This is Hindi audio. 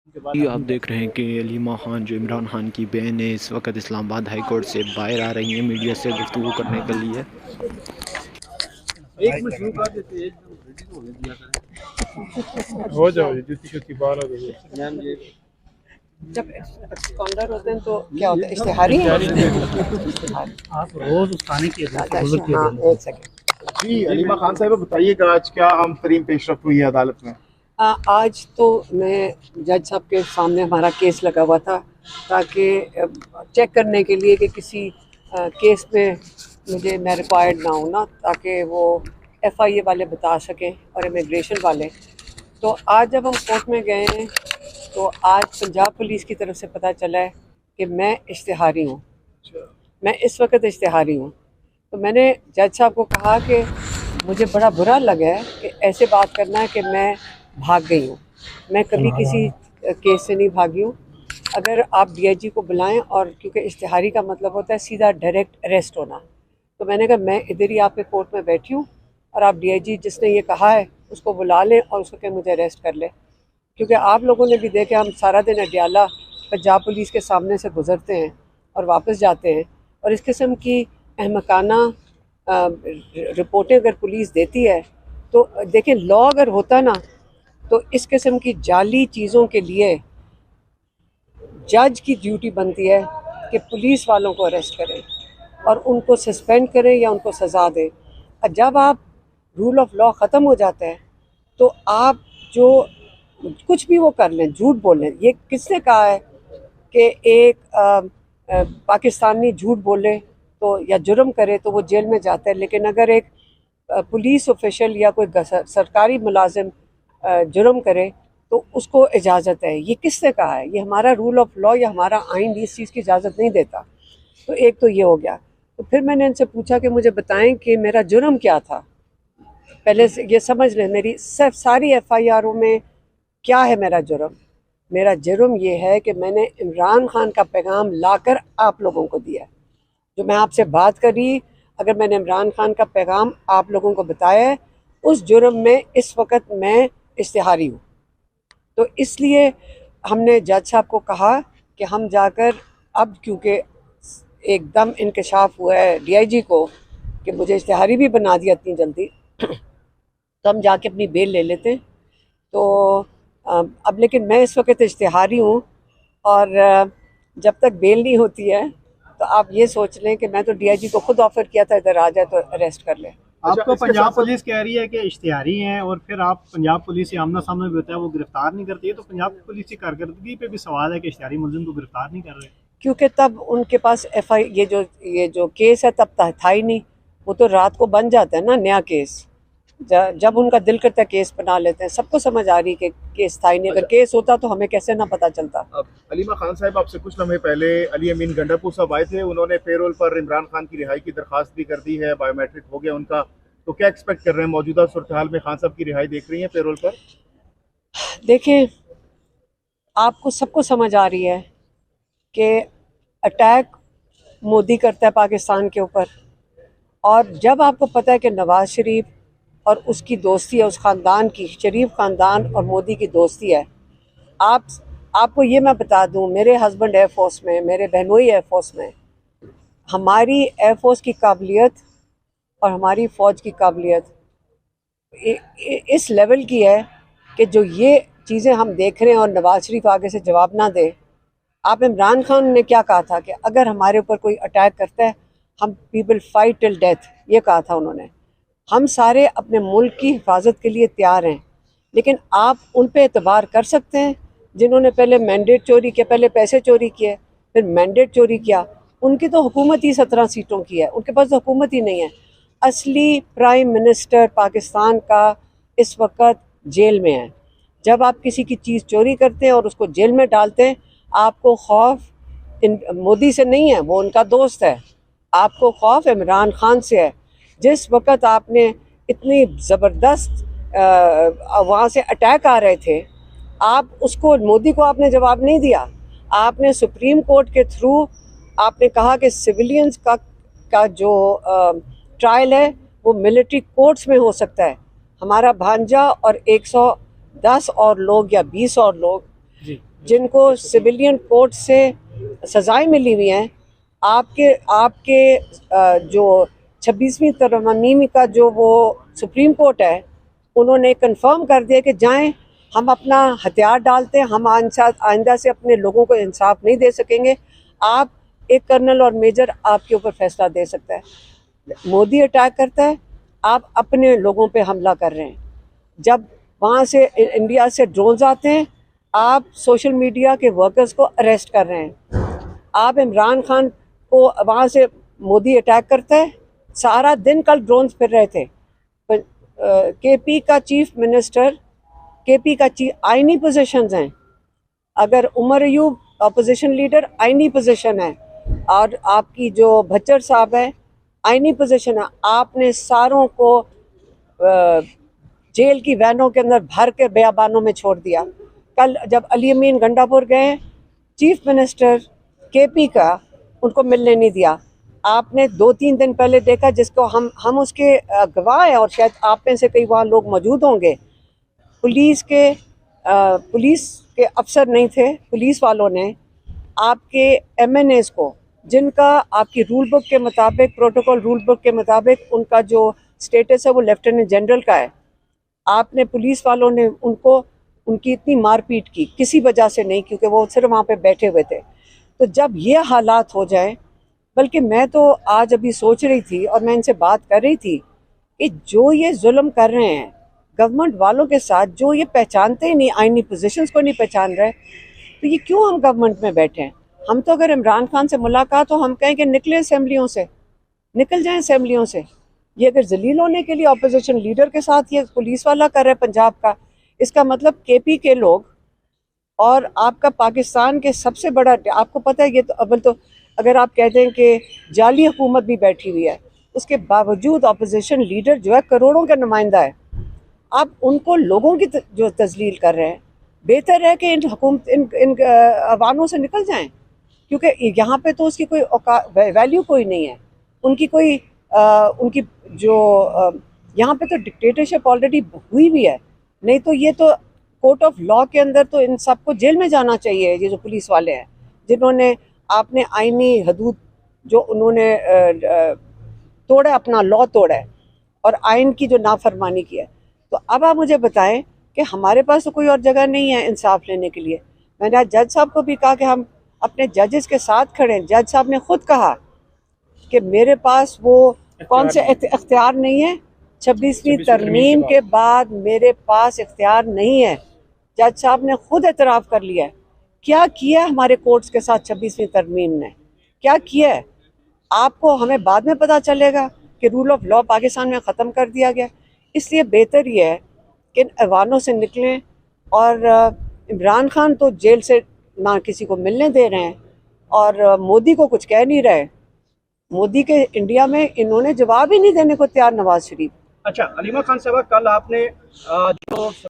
जी, आप देख रहे हैं कि अलीमा खान जो इमरान खान की बहन है इस वक्त इस्लामाबाद हाई कोर्ट से बाहर आ रही हैं मीडिया से गुफ्तगू करने के लिए। एक मिनट शुरू कर देते हैं, एकदम रेडी तो होने दिया करें। हो जाओ जी, जूती शूती बाहर हो गई मैम। ये जब स्कॉलर होते हैं तो क्या होता है, इश्तिहारी इश्तिहार। आप रोज उस खाने की हाँ जरूरत एक सेकंड। जी अलीमा खान साहिबा बताइएगा आज क्या अहम तरीन पेशरफ हुई है अदालत में। आज तो मैं जज साहब के सामने हमारा केस लगा हुआ था ताकि चेक करने के लिए कि किसी केस में मैं रिक्वायर्ड ना हूँ ना, ताकि वो FIA वाले बता सकें और इमिग्रेशन वाले। तो आज जब हम कोर्ट में गए हैं तो आज पंजाब पुलिस की तरफ से पता चला है कि मैं इश्तिहारी हूँ, मैं इस वक्त इश्तिहारी हूँ। तो मैंने जज साहब को कहा कि मुझे बड़ा बुरा लगा है कि ऐसे बात करना है कि मैं भाग गई हूँ। मैं कभी किसी केस से नहीं भागी हूँ। अगर आप DIG को बुलाएं, और क्योंकि इश्तिहारी का मतलब होता है सीधा डायरेक्ट अरेस्ट होना, तो मैंने कहा मैं इधर ही आपके कोर्ट में बैठी हूँ और आप DIG जिसने ये कहा है उसको बुला लें और उसको कहें मुझे अरेस्ट कर ले। क्योंकि आप लोगों ने भी देखा, हम सारा दिन अडयाला पंजाब पुलिस के सामने से गुजरते हैं और वापस जाते हैं, और इस किस्म की अहमकाना रिपोर्टें अगर पुलिस देती है तो देखें, लॉ अगर होता ना तो इस किस्म की जाली चीज़ों के लिए जज की ड्यूटी बनती है कि पुलिस वालों को अरेस्ट करें और उनको सस्पेंड करें या उनको सज़ा दें। और जब आप रूल ऑफ लॉ ख़त्म हो जाता है तो आप जो कुछ भी वो कर लें, झूठ बोल लें। ये किसने कहा है कि एक पाकिस्तानी झूठ बोले तो या जुर्म करे तो वो जेल में जाता है, लेकिन अगर एक पुलिस ऑफिशियल या कोई सरकारी मुलाजिम जुर्म करे तो उसको इजाज़त है? ये किसने कहा है? ये हमारा रूल ऑफ लॉ या हमारा आइन इस चीज़ की इजाज़त नहीं देता। तो एक तो ये हो गया। तो फिर मैंने इनसे पूछा कि मुझे बताएं कि मेरा जुर्म क्या था, पहले से ये समझ लें मेरी सिर्फ सारी FIRों में क्या है मेरा जुर्म। मेरा जुर्म ये है कि मैंने इमरान खान का पैगाम लाकर आप लोगों को दिया। जो मैं आपसे बात करी, अगर मैंने इमरान खान का पैगाम आप लोगों को बताया है, उस जुर्म में इस वक्त मैं इश्तिहारी हूँ। तो इसलिए हमने जज साहब को कहा कि हम जाकर, अब क्योंकि एकदम इंकशाफ हुआ है DIG को कि मुझे इश्तिहारी भी बना दिया इतनी जल्दी, तो हम जाके अपनी बेल ले लेते हैं। तो अब लेकिन मैं इस वक्त इश्तिहारी हूँ, और जब तक बेल नहीं होती है तो आप ये सोच लें कि मैं तो DIG को खुद ऑफर किया था इधर आ जाए तो अरेस्ट कर ले। आपको पंजाब पुलिस कह रही है कि इश्तिहारी हैं और फिर आप पंजाब पुलिस से आमना सामना भी होता है वो गिरफ्तार नहीं करती है, तो पंजाब पुलिस की कारकर्दगी पे भी सवाल है कि इश्तिहारी मुलजिम को गिरफ्तार नहीं कर रहे। क्योंकि तब उनके पास ये जो केस है तब था ही नहीं। वो तो रात को बन जाता है ना नया केस, जब उनका दिल करता है केस बना लेते हैं। सबको समझ आ रही कि केस था ही नहीं। अगर केस होता तो हमें कैसे ना पता चलता। अब अलीमा खान साहब आपसे कुछ लम्हे पहले अली अमीन गंडापुर साहब आए थे, उन्होंने पेरोल पर इमरान खान की रिहाई की दरखास्त भी कर दी है, बायोमेट्रिक हो गया उनका। तो क्या एक्सपेक्ट कर रहे हैं मौजूदा सूरत हाल में खान साहब की रिहाई देख रही है पेरोल पर? देखें, आपको सबको समझ आ रही है कि अटैक मोदी करता है पाकिस्तान के ऊपर, और जब आपको पता है कि नवाज शरीफ और उसकी दोस्ती है, उस ख़ानदान की, शरीफ ख़ानदान और मोदी की दोस्ती है। आपको ये मैं बता दूं, मेरे हस्बैंड एयरफोर्स में, मेरे बहनोई एयरफोर्स में। हमारी एयरफोर्स की काबिलियत और हमारी फ़ौज की काबिलियत इस लेवल की है कि जो ये चीज़ें हम देख रहे हैं और नवाज शरीफ आगे से जवाब ना दे। आप इमरान खान ने क्या कहा था कि अगर हमारे ऊपर कोई अटैक करता है हम we will fight till death, ये कहा था उन्होंने। हम सारे अपने मुल्क की हिफाजत के लिए तैयार हैं, लेकिन आप उन पे एतबार कर सकते हैं जिन्होंने पहले मैंडेट चोरी किया, पहले पैसे चोरी किए, फिर मैंडेट चोरी किया। उनकी तो हुकूमत ही 17 सीटों की है, उनके पास तो हुकूमत ही नहीं है। असली प्राइम मिनिस्टर पाकिस्तान का इस वक्त जेल में है। जब आप किसी की चीज़ चोरी करते हैं और उसको जेल में डालते हैं, आपको खौफ मोदी से नहीं है, वो उनका दोस्त है। आपको खौफ इमरान खान से है। जिस वक्त आपने इतनी ज़बरदस्त वहाँ से अटैक आ रहे थे, आप उसको, मोदी को आपने जवाब नहीं दिया। आपने सुप्रीम कोर्ट के थ्रू आपने कहा कि सिविलियंस का जो ट्रायल है वो मिलिट्री कोर्ट्स में हो सकता है। हमारा भांजा और 110 और लोग या 20 और लोग जिनको सिविलियन कोर्ट से सजाएं मिली हुई हैं, आपके जो 26वीं तरमीम का जो वो सुप्रीम कोर्ट है, उन्होंने कंफर्म कर दिया कि जाएं, हम अपना हथियार डालते हैं, हम आइंदा से अपने लोगों को इंसाफ नहीं दे सकेंगे। आप एक कर्नल और मेजर आपके ऊपर फैसला दे सकता है। मोदी अटैक करता है, आप अपने लोगों पे हमला कर रहे हैं। जब वहाँ से इंडिया से ड्रोन्स आते हैं, आप सोशल मीडिया के वर्कर्स को अरेस्ट कर रहे हैं। आप इमरान खान को वहाँ से मोदी अटैक करता है, सारा दिन कल ड्रोन्स फिर रहे थे। केपी का चीफ मिनिस्टर, केपी का आईनी पोजीशंस हैं। अगर उमर अयूब अपोजिशन लीडर आईनी पोजीशन है, और आपकी जो भच्चर साहब है आईनी पोजीशन है। आपने सारों को जेल की वैनों के अंदर भर के बयाबानों में छोड़ दिया। कल जब अली अमीन गंडापुर गए, चीफ मिनिस्टर केपी का उनको मिलने नहीं दिया। आपने 2-3 दिन पहले देखा, जिसको हम उसके गवाह हैं, और शायद आप में से कई वहाँ लोग मौजूद होंगे, पुलिस के अफसर नहीं थे, पुलिस वालों ने आपके MNAs को, जिनका आपकी रूल बुक के मुताबिक, प्रोटोकॉल रूल बुक के मुताबिक उनका जो स्टेटस है वो लेफ्टिनेंट जनरल का है, आपने पुलिस वालों ने उनकी इतनी मारपीट की, किसी वजह से नहीं, क्योंकि वो सिर्फ वहाँ पे बैठे हुए थे। तो जब ये हालात हो जाएं, बल्कि मैं तो आज अभी सोच रही थी और मैं इनसे बात कर रही थी कि जो ये जुल्म कर रहे हैं गवर्नमेंट वालों के साथ, जो ये पहचानते ही नहीं, आईनी पोजीशंस को नहीं पहचान रहे, तो ये क्यों हम गवर्नमेंट में बैठे हैं। हम तो अगर इमरान खान से मुलाकात हो, हम कहें कि निकले असेंबलियों से, निकल जाएं असेंबलियों से। ये अगर जलील होने के लिए अपोजिशन लीडर के साथ ये पुलिस वाला कर रहे हैं पंजाब का, इसका मतलब केपी के लोग और आपका पाकिस्तान के सबसे बड़ा, आपको पता है, ये तो अव्वल तो अगर आप कहते हैं कि जाली हुकूमत भी बैठी हुई है, उसके बावजूद अपोजिशन लीडर जो है करोड़ों का नुमाइंदा है, आप उनको लोगों की जो तजलील कर रहे हैं। बेहतर है कि इन अवानों से निकल जाएं, क्योंकि यहाँ पे तो उसकी कोई वैल्यू कोई नहीं है, उनकी कोई उनकी जो यहाँ पे तो डिक्टेटरशिप ऑलरेडी हुई भी है। नहीं तो ये तो कोर्ट ऑफ लॉ के अंदर तो इन सबको जेल में जाना चाहिए, ये जो पुलिस वाले हैं, जिन्होंने आपने आईनी हदूद जो उन्होंने तोड़ा, अपना लॉ तोड़ा है और आइन की जो नाफरमानी की है। तो अब आप मुझे बताएं कि हमारे पास तो कोई और जगह नहीं है इंसाफ लेने के लिए। मैंने आज जज साहब को भी कहा कि हम अपने जजेस के साथ खड़े हैं। जज साहब ने खुद कहा कि मेरे पास वो कौन से इख्तियार नहीं है, 26वीं तरमीम के बाद मेरे पास इख्तियार नहीं है। जज साहब ने खुद एतराफ़ कर लिया है। क्या किया हमारे कोर्ट्स के साथ 26वीं तरमीम ने, क्या किया है? आपको हमें बाद में पता चलेगा कि रूल ऑफ लॉ पाकिस्तान में ख़त्म कर दिया गया। इसलिए बेहतर ये है कि इन ऐवानों से निकलें। और इमरान खान तो जेल से ना किसी को मिलने दे रहे हैं और मोदी को कुछ कह नहीं रहे। मोदी के इंडिया में इन्होंने जवाब ही नहीं देने को तैयार, नवाज शरीफ। अच्छा, अलीमा खान साहब, कल आपने जो